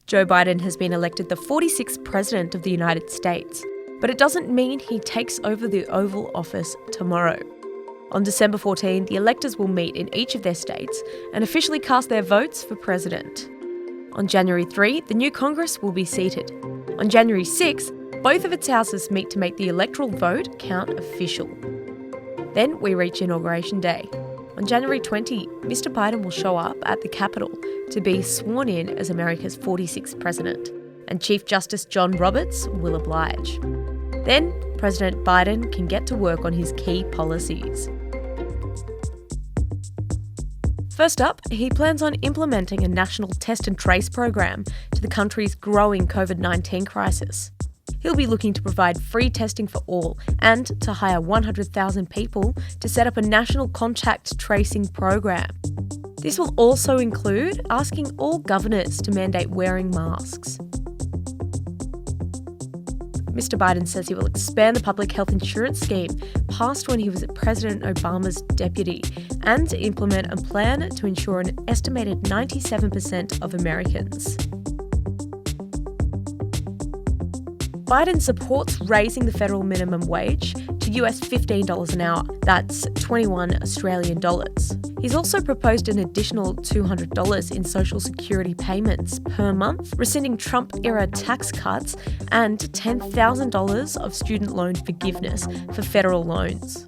Joe Biden has been elected the 46th President of the United States, but it doesn't mean he takes over the Oval Office tomorrow. On December 14, the electors will meet in each of their states and officially cast their votes for president. On January 3, the new Congress will be seated. On January 6, both of its houses meet to make the electoral vote count official. Then we reach Inauguration Day. On January 20, Mr. Biden will show up at the Capitol to be sworn in as America's 46th president, and Chief Justice John Roberts will oblige. Then President Biden can get to work on his key policies. First up, he plans on implementing a national test and trace program to the country's growing COVID-19 crisis. He'll be looking to provide free testing for all and to hire 100,000 people to set up a national contact tracing program. This will also include asking all governors to mandate wearing masks. Mr. Biden says he will expand the public health insurance scheme passed when he was President Obama's deputy and implement a plan to insure an estimated 97% of Americans. Biden supports raising the federal minimum wage to US $15 an hour. That's 21 Australian dollars. He's also proposed an additional $200 in Social Security payments per month, rescinding Trump-era tax cuts and $10,000 of student loan forgiveness for federal loans.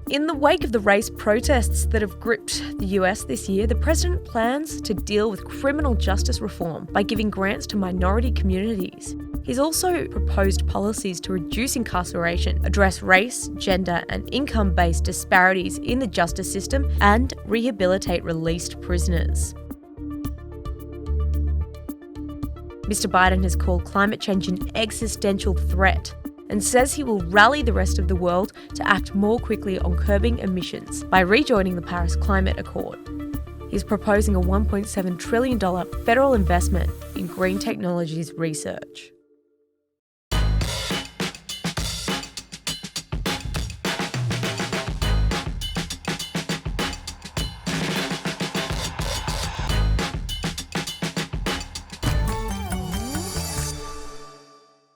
In the wake of the race protests that have gripped the US this year, the president plans to deal with criminal justice reform by giving grants to minority communities. He's also proposed policies to reduce incarceration, address race, gender, and income-based disparities in the justice system, and rehabilitate released prisoners. Mr. Biden has called climate change an existential threat and says he will rally the rest of the world to act more quickly on curbing emissions by rejoining the Paris Climate Accord. He's proposing a $1.7 trillion federal investment in green technologies research.